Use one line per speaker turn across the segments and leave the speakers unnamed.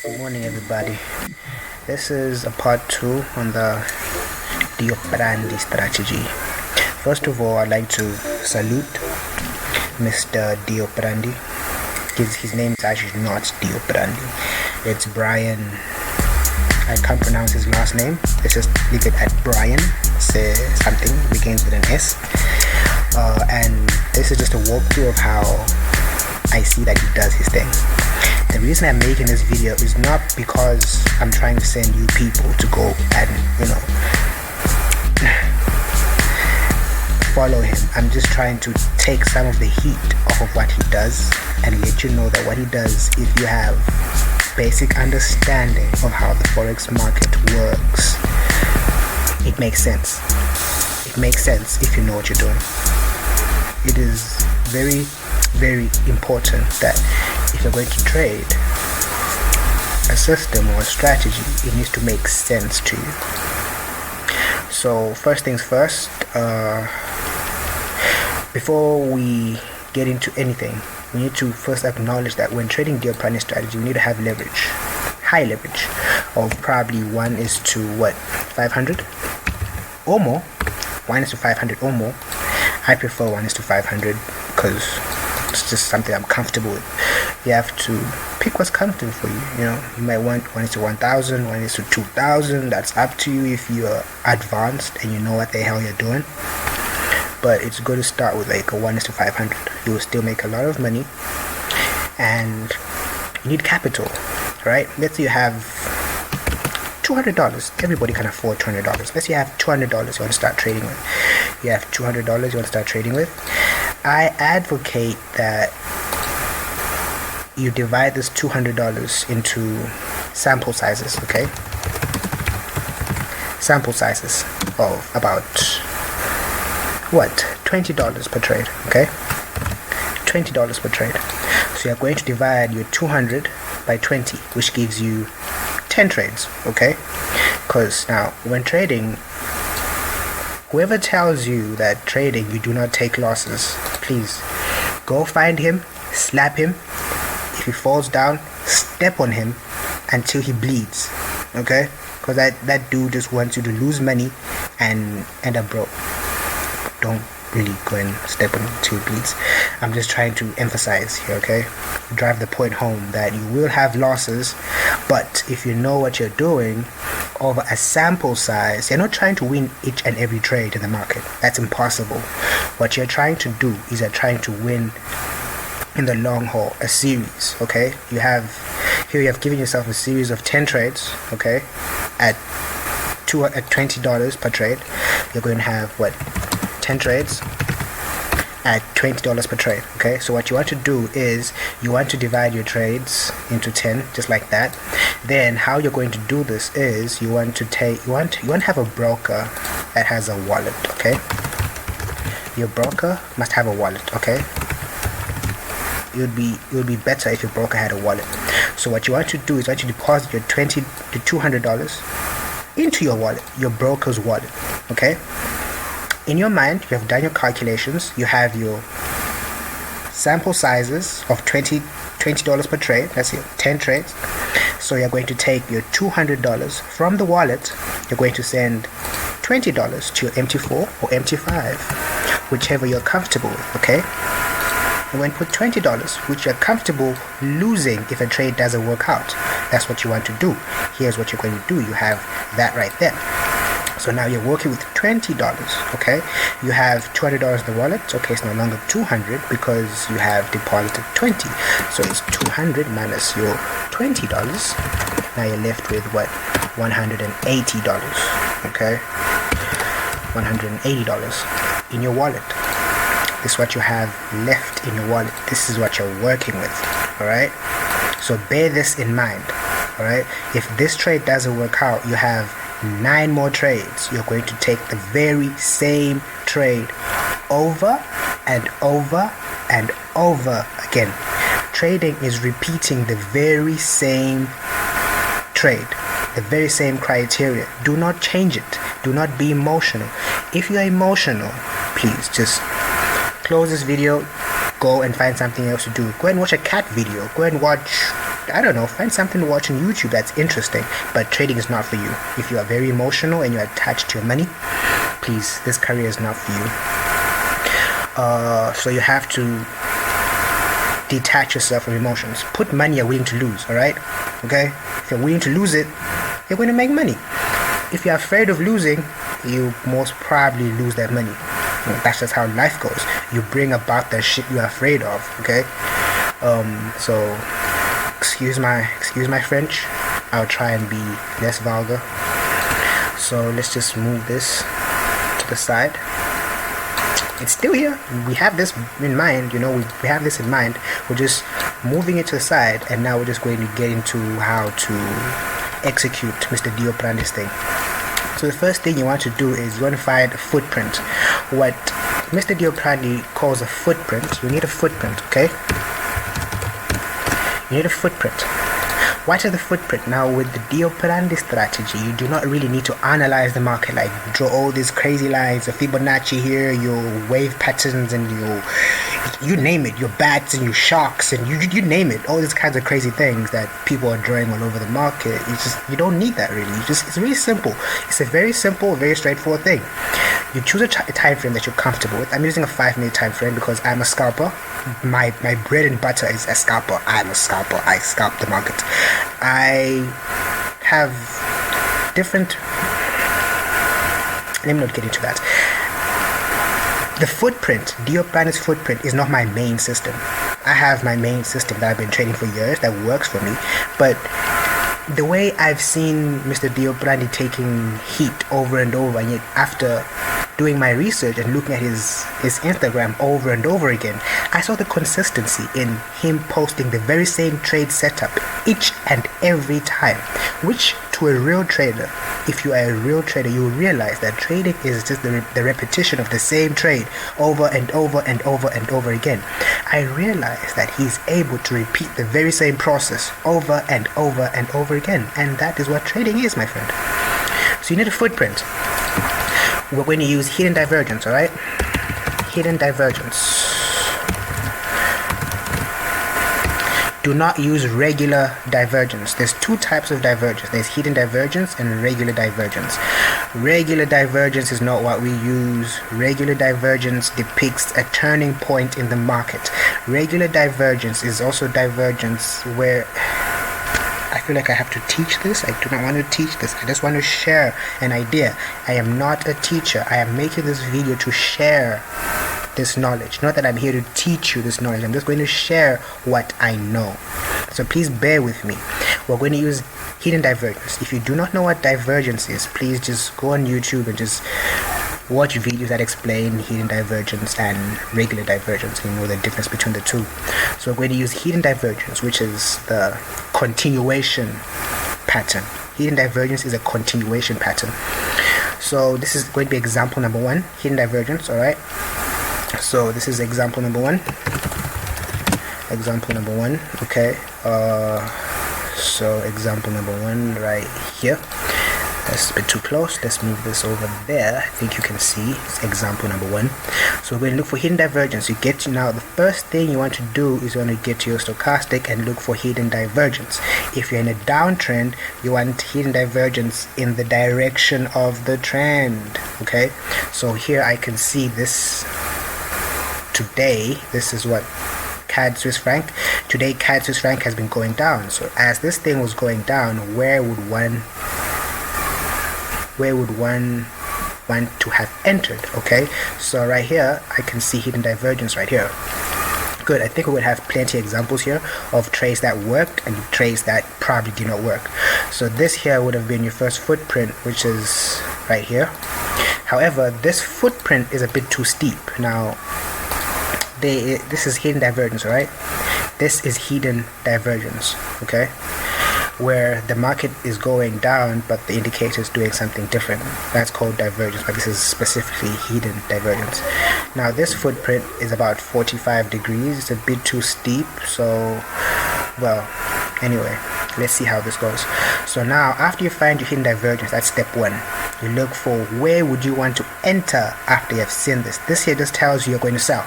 Good morning, everybody. This is a part 2 on the D operandi strategy. First of all, I'd like to salute Mr. D operandi. His name is actually not D operandi. It's Brian. I can't pronounce his last name. Let's just leave it at Brian. Say something begins with an S. And this is just a walkthrough of how I see that he does his thing. The reason I'm making this video is not because I'm trying to send you people to go and, follow him. I'm just trying to take some of the heat off of what he does and let you know that what he does, if you have basic understanding of how the forex market works, it makes sense. It makes sense if you know what you're doing. It is very, very important that if you're going to trade a system or a strategy, it needs to make sense to you. So first things first, before we get into anything, we need to first acknowledge that when trading D operandi strategy, we need to have leverage, high leverage of probably 1:500 or more. 1:500 or more. I prefer 1:500 because it's just something I'm comfortable with. You have to pick what's comfortable for you. You might want 1:1000, 1:2000. That's up to you if you're advanced and you know what the hell you're doing. But it's good to start with like a 1:500. You will still make a lot of money, and you need capital, right? Let's say you have $200. Everybody can afford $200. Let's say you have $200 you want to start trading with. You have $200 you want to start trading with. I advocate that you divide this $200 into sample sizes, okay? Sample sizes of about $20 per trade, okay? $20 per trade. So you're going to divide your 200 by 20, which gives you 10 trades, okay? Because now when trading, whoever tells you that trading you do not take losses, please go find him, slap him. If he falls down, step on him until he bleeds, okay? Because that dude just wants you to lose money and end up broke. Don't really go and step on him until he bleeds. I'm just trying to emphasize here, okay? Drive the point home that you will have losses, but if you know what you're doing over a sample size, you're not trying to win each and every trade in the market. That's impossible. What you're trying to do is you're trying to win in the long haul, a series, okay? You have given yourself a series of 10 trades, okay? At $20 per trade, you're going to have 10 trades at $20 per trade, okay? So what you want to do is you want to divide your trades into 10, just like that. Then how you're going to do this is you want to have a broker that has a wallet, okay? Your broker must have a wallet, okay? It would be better if your broker had a wallet. So what you want to do is you want to deposit your $200 into your wallet, your broker's wallet, okay? In your mind, you have done your calculations. You have your sample sizes of $20 per trade. That's your 10 trades. So you're going to take your $200 from the wallet. You're going to send $20 to your MT4 or MT5, whichever you're comfortable with, okay? And when put $20, which you're comfortable losing if a trade doesn't work out. That's what you want to do. Here's what you're going to do. You have that right there. So now you're working with $20, okay? You have $200 in the wallet. Okay, it's no longer 200 because you have deposited 20. So it's 200 minus your $20. Now you're left with $180, okay? $180 in your wallet. This is what you have left in your wallet. This is what you're working with, all right? So bear this in mind, all right? If this trade doesn't work out, you have 9 more trades. You're going to take the very same trade over and over and over again. Trading is repeating the very same trade, the very same criteria. Do not change it. Do not be emotional. If you're emotional, please just close this video, go and find something else to do. Go and watch a cat video. Go and watch I don't know, find something to watch on YouTube that's interesting. But trading is not for you. If you are very emotional and you're attached to your money, please, this career is not for you. So you have to detach yourself from emotions. Put money you're willing to lose, alright? Okay? If you're willing to lose it, you're going to make money. If you're afraid of losing, you most probably lose that money. That's just how life goes. You bring about the shit you're afraid of, okay? So excuse my French. I'll try and be less vulgar. So let's just move this to the side. It's still here. We have this in mind, we have this in mind. We're just moving it to the side, and now we're just going to get into how to execute Mr. D Operandi's thing. So the first thing you want to do is you want to find a footprint. What Mr. D Operandi calls a footprint, you need a footprint, okay? You need a footprint. What is the footprint? Now, with the D Operandi strategy, you do not really need to analyze the market, like draw all these crazy lines, the Fibonacci here, your wave patterns, and you name it, your bats and your sharks, and you name it, all these kinds of crazy things that people are drawing all over the market. You don't need that really. It's really simple. It's a very simple, very straightforward thing. You choose a time frame that you're comfortable with. I'm using a 5-minute time frame because I'm a scalper. My bread and butter is a scalper. I'm a scalper. I scalp the market. I have different. Let me not get into that. The footprint, D Operandi's footprint, is not my main system. I have my main system that I've been trading for years that works for me, but the way I've seen Mr. D Operandi taking heat over and over, and yet after doing my research and looking at his Instagram over and over again, I saw the consistency in him posting the very same trade setup each and every time, which to a real trader, if you are a real trader, you will realize that trading is just the repetition of the same trade over and over and over and over again. I realized that he's able to repeat the very same process over and over and over again, and that is what trading is, my friend. So you need a footprint. We're going to use hidden divergence, alright? Hidden divergence. Do not use regular divergence. There's two types of divergence. There's hidden divergence and regular divergence. Regular divergence is not what we use. Regular divergence depicts a turning point in the market. Regular divergence is also divergence where I feel like I have to teach this. I do not want to teach this. I just want to share an idea. I am not a teacher. I am making this video to share this knowledge. Not that I'm here to teach you this knowledge. I'm just going to share what I know. So please bear with me. We're going to use hidden divergence. If you do not know what divergence is, please just go on YouTube and just watch videos that explain hidden divergence and regular divergence. You know the difference between the two. So we're going to use hidden divergence, which is the continuation pattern. Hidden divergence is a continuation pattern. So this is going to be example number 1, hidden divergence, alright? So this is example number 1. Example number 1, okay? So example number 1 right here. That's a bit too close. Let's move this over there. I think you can see it's example number 1. So we're going to look for hidden divergence. You get to now, the first thing you want to do is you want to get to your stochastic and look for hidden divergence. If you're in a downtrend, you want hidden divergence in the direction of the trend. Okay, so here I can see this today. This is what CAD Swiss franc. Today CAD Swiss franc has been going down. So as this thing was going down, where would one want to have entered? Okay, so right here I can see hidden divergence right here. Good. I think we would have plenty of examples here of trades that worked and trades that probably did not work. So this here would have been your first footprint, which is right here. However, this footprint is a bit too steep. Now this is hidden divergence, right? This is hidden divergence, okay, where the market is going down but the indicator is doing something different. That's called divergence, but this is specifically hidden divergence. Now this footprint is about 45 degrees. It's a bit too steep, so well, anyway, Let's see how this goes. So now after you find your hidden divergence, that's step 1. You look for where would you want to enter after you have seen this. This here just tells you you're going to sell.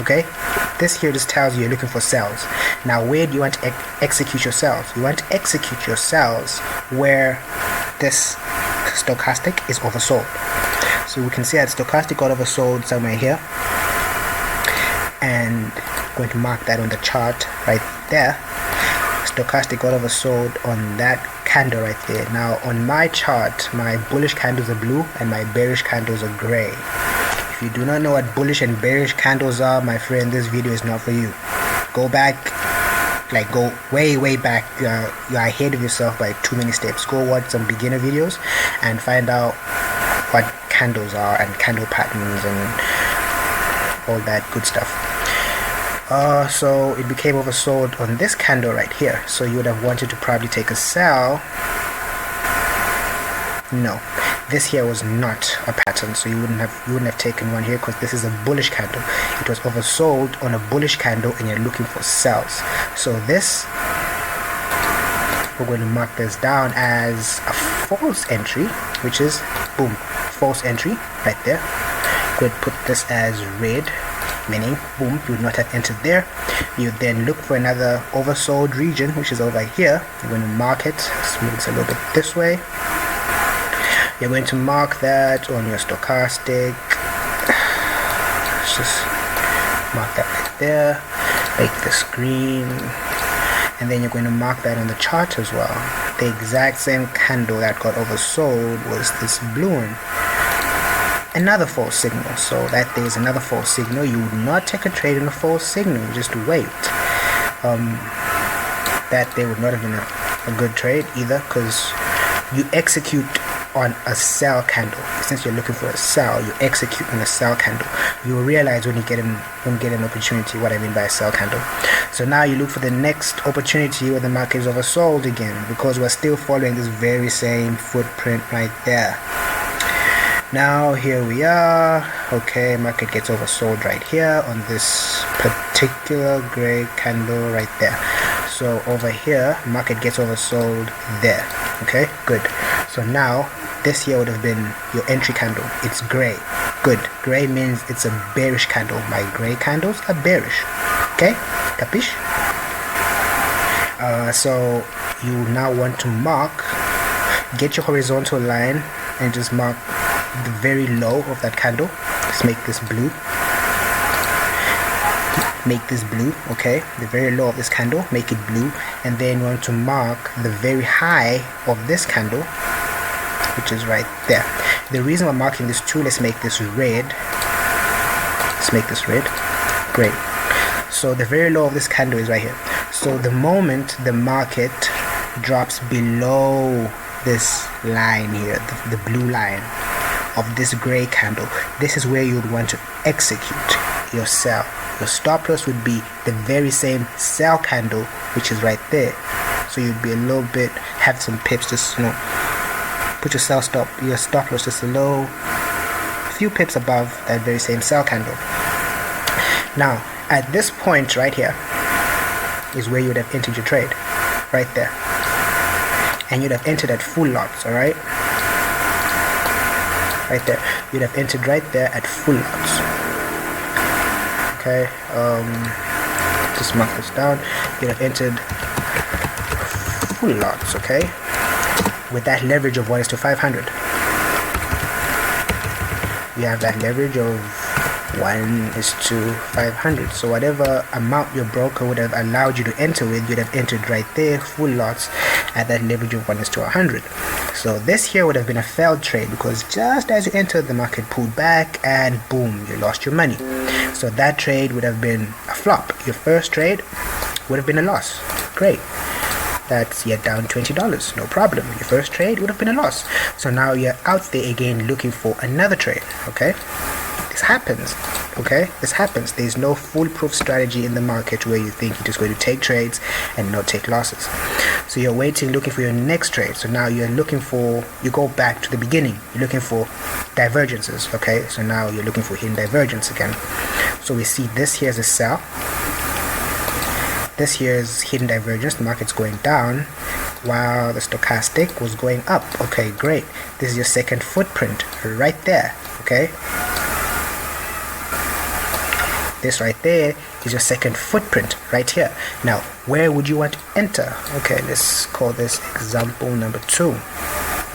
Okay, this here just tells you you're looking for sells. Now where do you want to execute your sells? You want to execute your sells where this stochastic is oversold. So we can see that stochastic got oversold somewhere here, and I'm going to mark that on the chart right there. Stochastic got oversold on that candle right there. Now on my chart, my bullish candles are blue and my bearish candles are gray. If you do not know what bullish and bearish candles are, my friend, this video is not for you. Go back, like go way back. You're ahead of yourself by too many steps. Go watch some beginner videos and find out what candles are and candle patterns and all that good stuff. So it became oversold on this candle right here. So you would have wanted to probably take a sell. No, this here was not a pattern, so you wouldn't have taken one here because this is a bullish candle. It was oversold on a bullish candle and you're looking for sells. So this, we're going to mark this down as a false entry, which is boom, false entry right there. Go ahead, put this as red, meaning boom, you would not have entered there. You then look for another oversold region, which is over here. You're going to mark it. Let's move it a little bit this way. You're going to mark that on your stochastic. Let's just mark that right there, make this green, and then you're going to mark that on the chart as well. The exact same candle that got oversold was this blue one. Another false signal. So that there's another false signal. You would not take a trade in a false signal, just wait. That there would not have been a good trade either, because you execute on a sell candle. Since you're looking for a sell, you execute on a sell candle. You will realize when you get an opportunity what I mean by a sell candle. So now you look for the next opportunity where the market is oversold again, because we're still following this very same footprint right there. Now here we are. Okay, market gets oversold right here on this particular gray candle right there. So over here, market gets oversold there. Okay, good. So now this here would have been your entry candle. It's gray. Good. Gray means it's a bearish candle. My gray candles are bearish. Okay, capiche? So you now want to mark, get your horizontal line and just mark the very low of that candle. Let's make this blue. Make this blue, okay? The very low of this candle, make it blue, and then you want to mark the very high of this candle, which is right there. The reason we're marking this too, let's make this red. Let's make this red. Great. So the very low of this candle is right here. So the moment the market drops below this line here, the blue line of this gray candle, this is where you would want to execute your sell. Your stop loss would be the very same sell candle, which is right there. So you'd be a little bit, have some pips, just put your stop loss just a few pips above that very same sell candle. Now at this point right here is where you would have entered your trade, right there, and you'd have entered at full lots. All right, right there, you'd have entered right there at full lots. Okay, just mark this down. You'd have entered full lots, okay, with that leverage of 1:500. You have that leverage of 1:500. So whatever amount your broker would have allowed you to enter with, you'd have entered right there, full lots, at that leverage of 1:100. So this here would have been a failed trade, because just as you entered, the market pulled back and boom, you lost your money. So that trade would have been a flop. Your first trade would have been a loss. Great. That's yet down $20. No problem. Your first trade would have been a loss. So now you're out there again looking for another trade. Okay? This happens. Okay? This happens. There's no foolproof strategy in the market where you think you're just going to take trades and not take losses. So you're waiting, looking for your next trade. So now you're looking for, you go back to the beginning. You're looking for divergences. Okay? So now you're looking for hidden divergence again. So we see this here as a sell. This here is hidden divergence. The market's going down while the stochastic was going up. Okay, great. This is your second footprint right there. Okay, this right there is your second footprint right here. Now, where would you want to enter? Okay, let's call this example number 2. All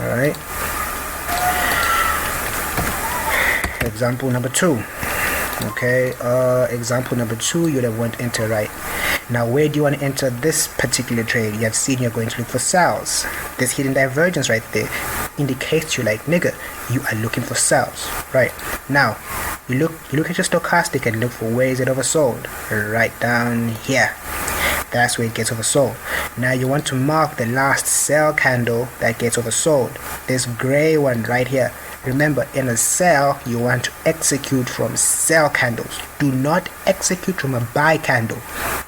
right, example number 2. Okay, example number 2, you'd have want to enter right. Now, where do you want to enter this particular trade? You have seen you're going to look for sells. This hidden divergence right there indicates you like, nigga, you are looking for sells. Right now, you look at your stochastic and look for where is it oversold. Right down here. That's where it gets oversold. Now you want to mark the last sell candle that gets oversold. This gray one right here. Remember, in a sell, you want to execute from sell candles. Do not execute from a buy candle.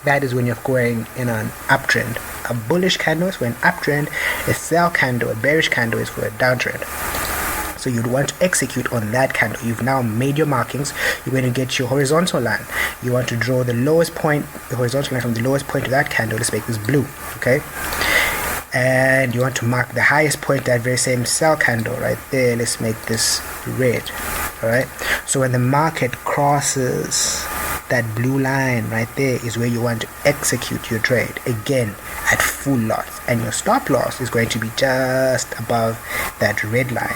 That is when you're going in an uptrend. A bullish candle is for an uptrend. A sell candle, a bearish candle is for a downtrend. So you'd want to execute on that candle. You've now made your markings. You're going to get your horizontal line. You want to draw the lowest point, the horizontal line from the lowest point to that candle. Let's make this blue, okay? And you want to mark the highest point, that very same sell candle right there. Let's make this red. All right, so when the market crosses that blue line right there is where you want to execute your trade again at full loss, and your stop loss is going to be just above that red line.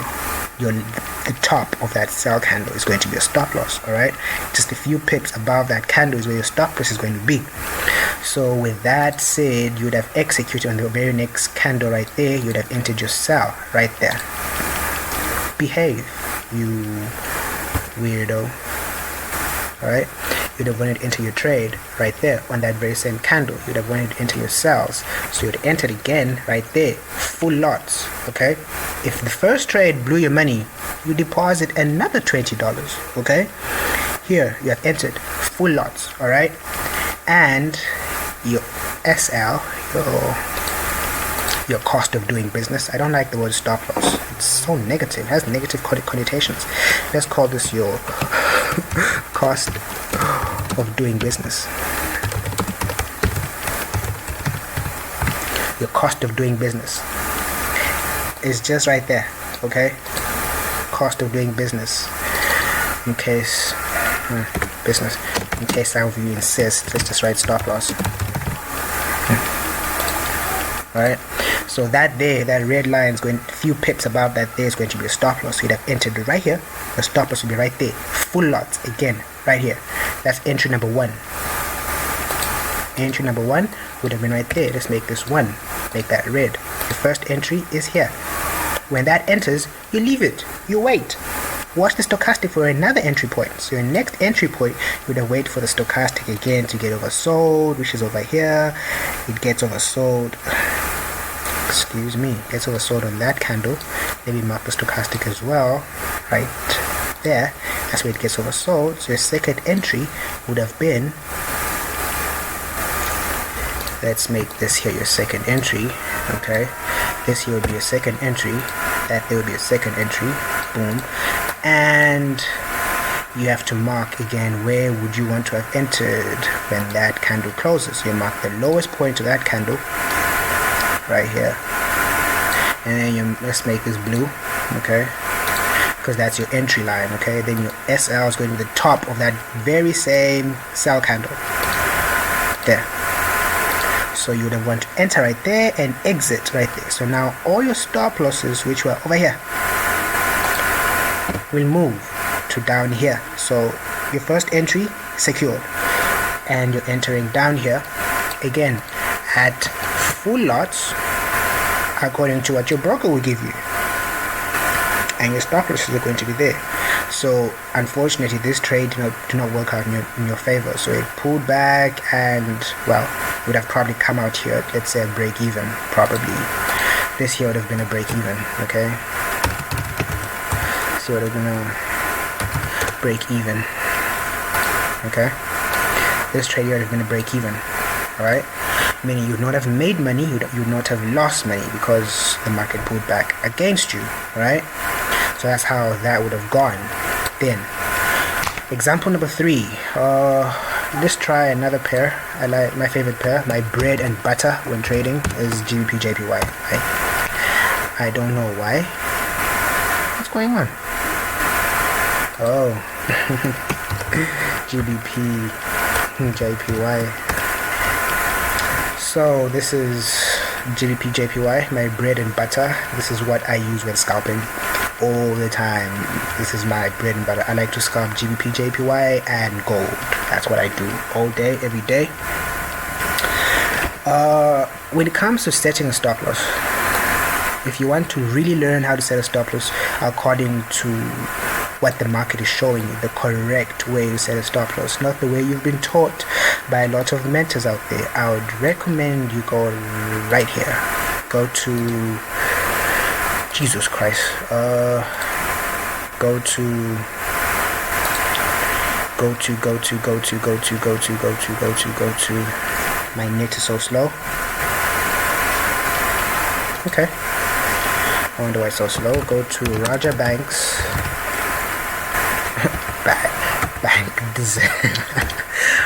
The top of that sell candle is going to be a stop loss. All right, just a few pips above that candle is where your stop loss is going to be. So with that said, you would have executed on the very next candle right there. You would have entered your sell right there. Behave, you weirdo. Alright, you'd have wanted to enter your trade right there on that very same candle. You'd have wanted to enter your sells, so you'd entered again right there, full lots. Okay, if the first trade blew your money, you deposit another $20. Okay, here you have entered full lots. Alright, and your SL, your cost of doing business. I don't like the word stop loss. It's so negative. It has negative connotations. Let's call this your cost of doing business. Your cost of doing business is just right there. Okay, cost of doing business. In case business. In case some of you insist, let's just write stop loss. Alright, so that there, that red line is going a few pips above that there is going to be a stop loss. So you'd have entered right here. The stop loss will be right there. Full lots again, right here. That's entry number 1. Entry number 1 would have been right there. Let's make this 1. Make that red. The first entry is here. When that enters, you leave it. You wait. Watch the stochastic for another entry point. So your next entry point, you would have wait for the stochastic again to get oversold, which is over here. It gets oversold. Excuse me. Gets oversold on that candle. Let me mark the stochastic as well. Right there. That's where it gets oversold. So your second entry would have been. Let's make this here your second entry. Okay. This here would be a second entry. That there would be a second entry. Boom. And you have to mark again where would you want to have entered when that candle closes. You mark the lowest point of that candle right here, and then let's make this blue, okay, because that's your entry line. Okay, then your SL is going to be the top of that very same sell candle there. So you would have want to enter right there and exit right there. So now all your stop losses, which were over here, will move to down here. So your first entry secured, and you're entering down here again at full lots according to what your broker will give you, and your stop losses are going to be there. So unfortunately this trade did not work out in your favor. So it pulled back, and well, would have probably come out here, let's say a break even. Probably this here would have been a break even. Okay, so we're gonna break even. Okay, this trade here is gonna break even. All right, meaning you would not have made money, you would not have lost money because the market pulled back against you. All right, so that's how that would have gone. Then example number 3, let's try another pair. I like my favorite pair. My bread and butter when trading is GBPJPY. I don't know why. What's going on? Oh, GBPJPY. So this is GBPJPY, my bread and butter. This is what I use when scalping all the time. This is my bread and butter. I like to scalp GBPJPY and gold. That's what I do all day, every day. When it comes to setting a stop loss, if you want to really learn how to set a stop loss according to what the market is showing you, the correct way to set a stop loss, not the way you've been taught by a lot of mentors out there, I would recommend you go right here. Go to Jesus Christ. Go to my net is so slow. Okay. I wonder why it's so slow. Go to Raja Banks.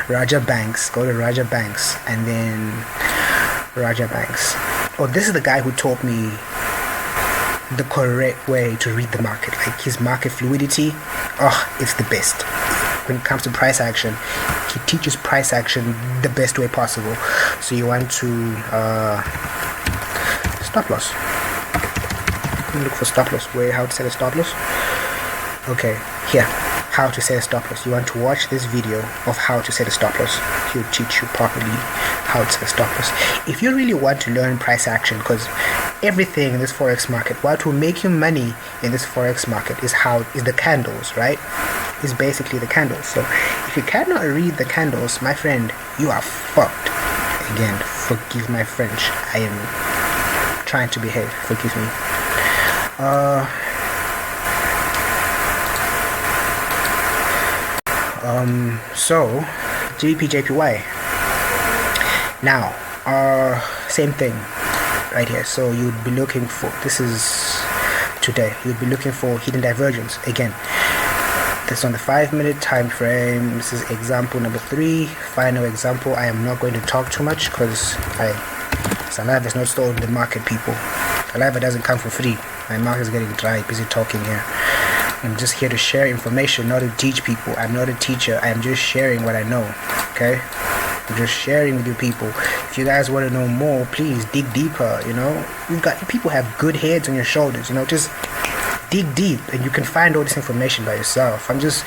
Raja Banks. Go to Raja Banks and then Raja Banks. Oh, this is the guy who taught me the correct way to read the market. Like his market fluidity. Oh, it's the best. When it comes to price action, he teaches price action the best way possible. So you want to stop loss. Look for stop loss. How to set a stop loss. Okay, here, how to set a stop loss. You want to watch this video of how to set a stop loss. He'll teach you properly how to set a stop loss. If you really want to learn price action, because everything in this forex market, what will make you money in this forex market is the candles, right? Is basically the candles. So if you cannot read the candles, my friend, you are fucked. Again, forgive my French. I am trying to behave. Forgive me. So GBPJPY. Now, same thing right here. So you'd be looking for, this is today, you'd be looking for hidden divergence. Again, this on the 5-minute time frame. This is example number 3, final example. I am not going to talk too much because Saliva is not stored in the market, people. Saliva doesn't come for free. My mouth is getting dry, busy talking here. I'm just here to share information, not to teach people. I'm not a teacher. I'm just sharing what I know. Okay? I'm just sharing with you people. If you guys want to know more, please dig deeper. You know, people have good heads on your shoulders. You know, just dig deep, and you can find all this information by yourself. I'm just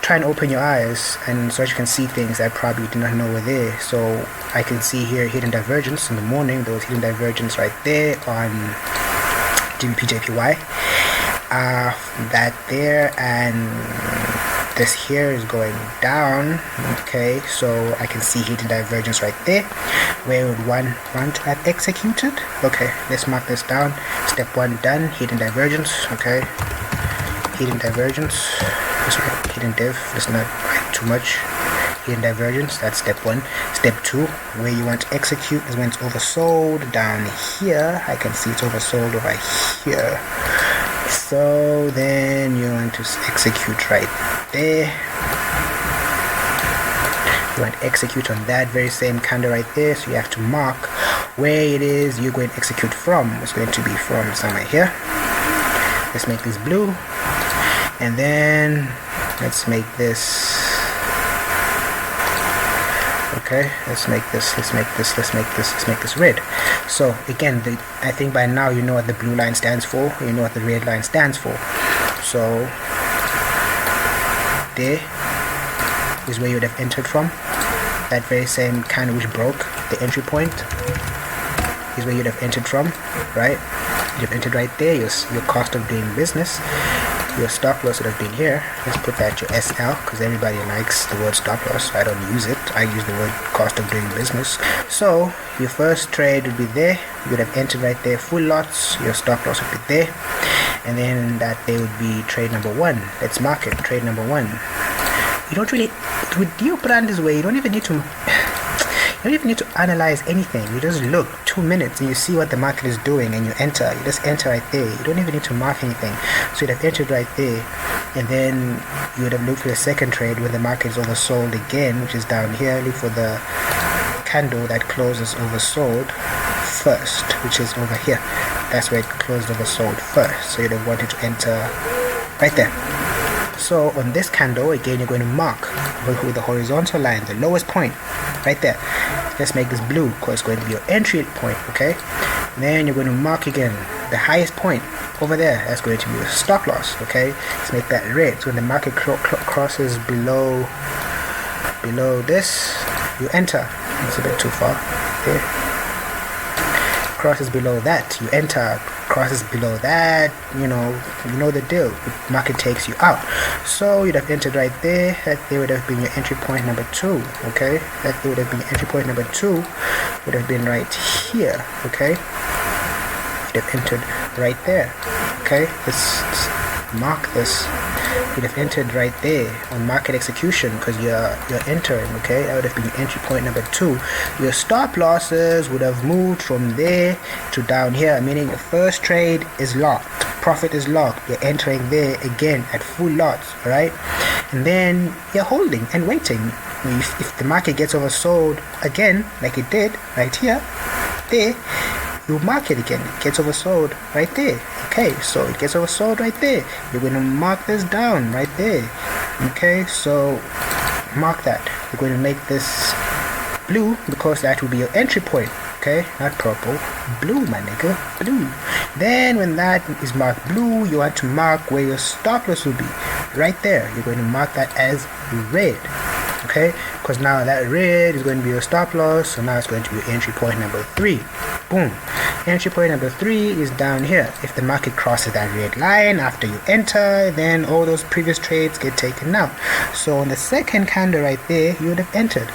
trying to open your eyes, and so that you can see things that probably did not know were there. So I can see here hidden divergence in the morning. There was hidden divergence right there on GBPJPY. That there, and this here is going down. Okay, so I can see hidden divergence right there where would one want to have executed. Okay, let's mark this down. Step 1 done. Hidden divergence. Okay, hidden divergence. Hidden div. Let's not write too much. Hidden divergence. That's step 1. Step 2, where you want to execute, is when it's oversold down here. I can see it's oversold over here. So then you want to execute right there. You want to execute on that very same candle right there. So you have to mark where it is you're going to execute from. It's going to be from somewhere here. Let's make this blue, and then let's make this. Okay, let's make this red. So again, I think by now you know what the blue line stands for, you know what the red line stands for. So there is where you would have entered from. That very same candle which broke the entry point is where you'd have entered from, right? You've entered right there. Your cost of doing business, your stop loss would have been here. Let's put that your SL, because everybody likes the word stop loss, so I don't use it. I use the word cost of doing business. So your first trade would be there. You would have entered right there, full lots. Your stop loss would be there, and then that there would be trade number 1. Let's mark it. Trade number 1. You don't really, with D Operandi's way, you don't even need to don't even need to analyze anything. You just look 2 minutes and you see what the market is doing and you enter. You just enter right there. You don't even need to mark anything. So you'd have entered right there, and then you would have looked for the second trade when the market is oversold again, which is down here. Look for the candle that closes oversold first, which is over here. That's where it closed oversold first. So you'd have wanted to enter right there. So on this candle, again, you're going to mark with the horizontal line, the lowest point, right there. Let's make this blue because it's going to be your entry point, okay? Then you're going to mark again the highest point over there. That's going to be your stop loss, okay? Let's make that red. So when the market crosses below this, you enter. It's a bit too far there. Crosses below that, you enter. Crosses below that, you know the deal. The market takes you out. So you'd have entered right there. That there would have been your entry point number 2, okay? That there would have been your entry point number 2 would have been right here, okay? You'd have entered right there, okay? Let's mark this. You'd have entered right there on market execution because you're entering, okay? That would have been your entry point number 2. Your stop losses would have moved from there to down here, meaning your first trade is locked, profit is locked. You're entering there again at full lots, right? And then you're holding and waiting. If the market gets oversold again, like it did right here, there, you mark it again. It gets oversold right there. Okay, so it gets oversold right there. You're going to mark this down right there. Okay, so mark that. You're going to make this blue because that will be your entry point. Okay, not purple, blue, my nigga, blue. Then when that is marked blue, you want to mark where your stop loss will be. Right there. You're going to mark that as red. Okay, because now that red is going to be your stop loss, so now it's going to be your entry point number 3. Boom. Entry point number 3 is down here. If the market crosses that red line after you enter, then all those previous trades get taken out. So on the second candle right there, you would have entered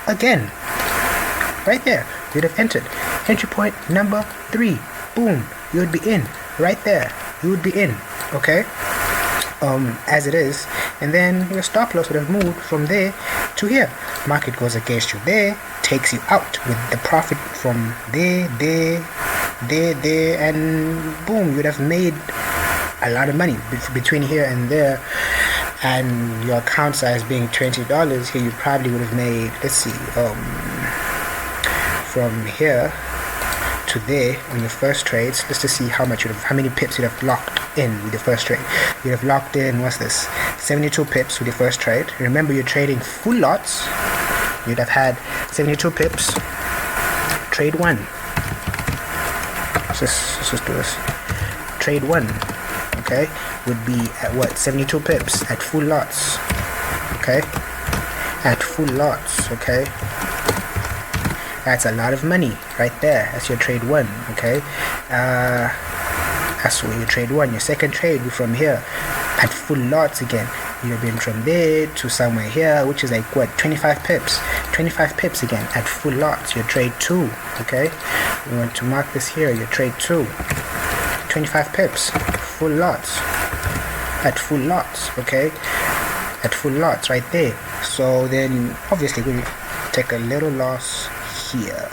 again. Right there, you would have entered. Entry point number 3. Boom. You would be in. Right there. You would be in. Okay. As it is, and then your stop loss would have moved from there to here. Market goes against you there, takes you out with the profit from there, and boom, you would have made a lot of money between here and there. And your account size being $20, here you probably would have made, let's see, from here to there on your first trades, just to see how many pips you'd have locked in with your first trade. You'd have locked in, what's this, 72 pips with your first trade. Remember, you're trading full lots. You'd have had 72 pips. Trade 1. Let's just do this. Trade 1, okay, would be at what, 72 pips at full lots. Okay, at full lots. Okay, that's a lot of money right there. That's your trade 1. Okay, that's what your trade 1. Your second trade will be from here at full lots again. You've been from there to somewhere here, which is like what, 25 pips. 25 pips again at full lots. Your trade 2. Okay, you want to mark this here. Your trade 2. 25 pips, full lots, at full lots. Okay, at full lots right there. So then obviously we'll take a little loss here.